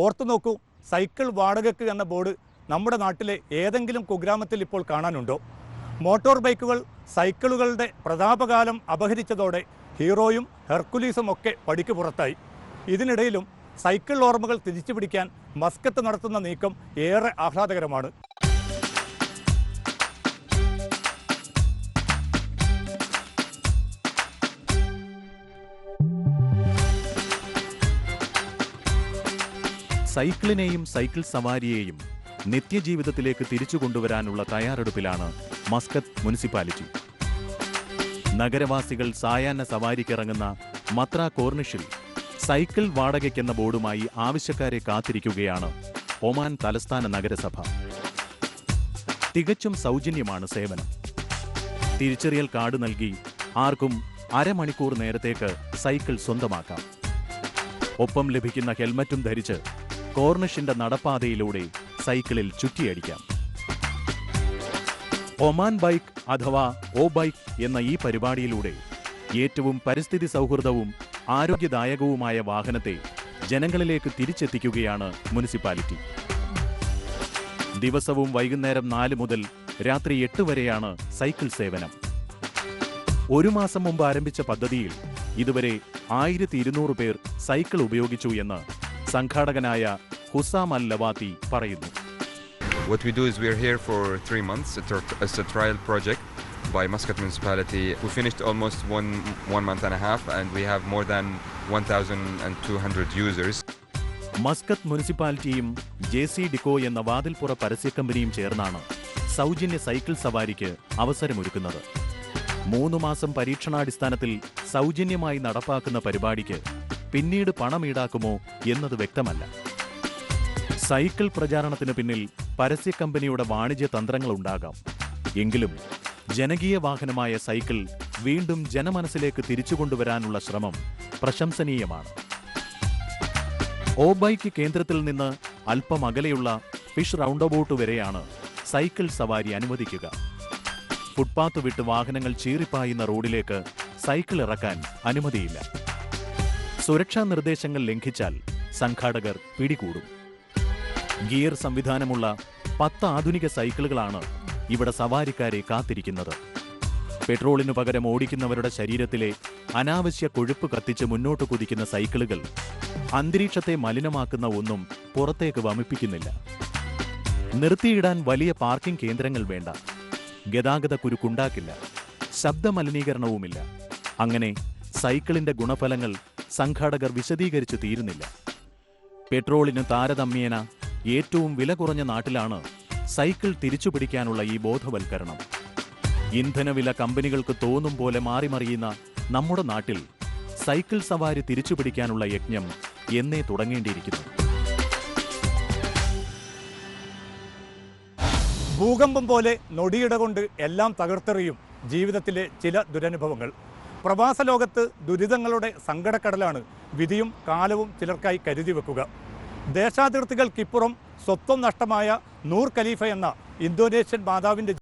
ഓർത്തു നോക്കൂ, സൈക്കിൾ വാടകയ്ക്ക് എന്ന ബോർഡ് നമ്മുടെ നാട്ടിലെ ഏതെങ്കിലും കുഗ്രാമത്തിൽ ഇപ്പോൾ കാണാനുണ്ടോ? മോട്ടോർ ബൈക്കുകൾ സൈക്കിളുകളുടെ പ്രതാപകാലം അപഹരിച്ചതോടെ ഹീറോയും ഹെർക്കുലീസും ഒക്കെ പടിക്ക് പുറത്തായി. ഇതിനിടയിലും സൈക്കിൾ ഓർമ്മകൾ തിരിച്ചുപിടിക്കാൻ മസ്കത്ത് നടത്തുന്ന നീക്കം ഏറെ ആഹ്ലാദകരമാണ്. സൈക്കിളിനെയും സൈക്കിൾ സവാരിയെയും നിത്യജീവിതത്തിലേക്ക് തിരിച്ചു കൊണ്ടുവരാനുള്ള തയ്യാറെടുപ്പിലാണ് മസ്കത്ത് മുനിസിപ്പാലിറ്റി. നഗരവാസികൾ സായാഹ്ന സവാരിക്കിറങ്ങുന്ന മത്ര കോർണിഷിൽ സൈക്കിൾ വാടകയ്ക്കെന്ന ബോർഡുമായി ആവശ്യക്കാരെ കാത്തിരിക്കുകയാണ് ഒമാൻ തലസ്ഥാന നഗരസഭ. തികച്ചും സൗജന്യമാണ് സേവനം. തിരിച്ചറിയൽ കാർഡ് നൽകി ആർക്കും അരമണിക്കൂർ നേരത്തേക്ക് സൈക്കിൾ സ്വന്തമാക്കാം. ഒപ്പം ലഭിക്കുന്ന ഹെൽമറ്റും ധരിച്ച് കോർണിഷിന്റെ നടപ്പാതയിലൂടെ സൈക്കിളിൽ ചുറ്റിയടിക്കാം. ഒമാൻ ബൈക്ക് അഥവാ ഓ ബൈക്ക് എന്ന ഈ പരിപാടിയിലൂടെ ഏറ്റവും പരിസ്ഥിതി സൗഹൃദവും ആരോഗ്യദായകവുമായ വാഹനത്തെ ജനങ്ങളിലേക്ക് തിരിച്ചെത്തിക്കുകയാണ് മുനിസിപ്പാലിറ്റി. ദിവസവും വൈകുന്നേരം 4 മുതൽ രാത്രി 8 വരെയാണ് സൈക്കിൾ സേവനം. 1 മാസം മുമ്പ് ആരംഭിച്ച പദ്ധതിയിൽ ഇതുവരെ 1200 പേർ സൈക്കിൾ ഉപയോഗിച്ചു എന്ന് സംഘാടകനായ ഹുസാം അൽ ലവാത്തി പറയുന്നു. What we do is we're here for 3 months. It's a trial project by Muscat municipality. We finished almost one month and a half, and we have more than 1,200 users. Muscat മുനിസിപ്പാലിറ്റിയും JC Decaux എന്ന വാതിൽപ്പുറ പരസ്യ കമ്പനിയും ചേർന്നാണ് സൗജന്യ cycle സവാരിക്ക് അവസരമൊരുക്കുന്നത്. 3 മാസം പരീക്ഷണാടിസ്ഥാനത്തിൽ സൗജന്യമായി നടപ്പാക്കുന്ന പരിപാടിക്ക് പിന്നീട് പണം ഈടാക്കുമോ എന്നത് വ്യക്തമല്ല. സൈക്കിൾ പ്രചാരണത്തിന് പിന്നിൽ പരസ്യ കമ്പനിയുടെ വാണിജ്യ തന്ത്രങ്ങളുണ്ടാകാം. എങ്കിലും ജനകീയ വാഹനമായ സൈക്കിൾ വീണ്ടും ജനമനസ്സിലേക്ക് തിരിച്ചുകൊണ്ടുവരാനുള്ള ശ്രമം പ്രശംസനീയമാണ്. ഓ ബൈക്ക് കേന്ദ്രത്തിൽ നിന്ന് അല്പം അകലെയുള്ള ഫിഷ് റൗണ്ടബൌട്ട് വരെയാണ് സൈക്കിൾ സവാരി അനുവദിക്കുക. ഫുട്പാത്ത് വിട്ട് വാഹനങ്ങൾ ചീറിപ്പായുന്ന റോഡിലേക്ക് സൈക്കിൾ ഇറക്കാൻ അനുമതിയില്ല. സുരക്ഷാ നിർദ്ദേശങ്ങൾ ലംഘിച്ചാൽ സംഘാടകർ പിടികൂടും. ഗിയർ സംവിധാനമുള്ള 10 ആധുനിക സൈക്കിളുകളാണ് ഇവിടെ സവാരിക്കാരെ കാത്തിരിക്കുന്നത്. പെട്രോളിനു പകരം ഓടിക്കുന്നവരുടെ ശരീരത്തിലെ അനാവശ്യ കൊഴുപ്പ് കത്തിച്ച് മുന്നോട്ട് കുതിക്കുന്ന സൈക്കിളുകൾ അന്തരീക്ഷത്തെ മലിനമാക്കുന്ന ഒന്നും പുറത്തേക്ക് വമിപ്പിക്കുന്നില്ല. നിർത്തിയിടാൻ വലിയ പാർക്കിംഗ് കേന്ദ്രങ്ങൾ വേണ്ട. ഗതാഗത കുരുക്കുണ്ടാക്കില്ല. ശബ്ദമലിനീകരണവുമില്ല. അങ്ങനെ സൈക്കിളിന്റെ ഗുണഫലങ്ങൾ സംഘാടകർ വിശദീകരിച്ചു തീരുന്നില്ല. പെട്രോളിന് താരതമ്യേന ഏറ്റവും വില കുറഞ്ഞ നാട്ടിലാണ് സൈക്കിൾ തിരിച്ചുപിടിക്കാനുള്ള ഈ ബോധവൽക്കരണം. ഇന്ധനവില കമ്പനികൾക്ക് തോന്നും പോലെ മാറിമറിയുന്ന നമ്മുടെ നാട്ടിൽ സൈക്കിൾ സവാരി തിരിച്ചുപിടിക്കാനുള്ള യജ്ഞം എന്നേ തുടങ്ങേണ്ടിയിരിക്കുന്നു. ഭൂകമ്പം പോലെ നൊടിയിട കൊണ്ട് എല്ലാം തകർത്തെറിയും ജീവിതത്തിലെ ചില ദുരനുഭവങ്ങൾ. പ്രവാസ ലോകത്ത് ദുരിതങ്ങളുടെ സങ്കടക്കടലാണ് വിധിയും കാലവും ചിലർക്കായി കരുതി വെക്കുക. ദേശാതിർത്തികൾക്കിപ്പുറം സ്വത്വം നഷ്ടമായ നൂർ ഖലീഫ എന്ന ഇന്തോനേഷ്യൻ മാതാവിൻ്റെ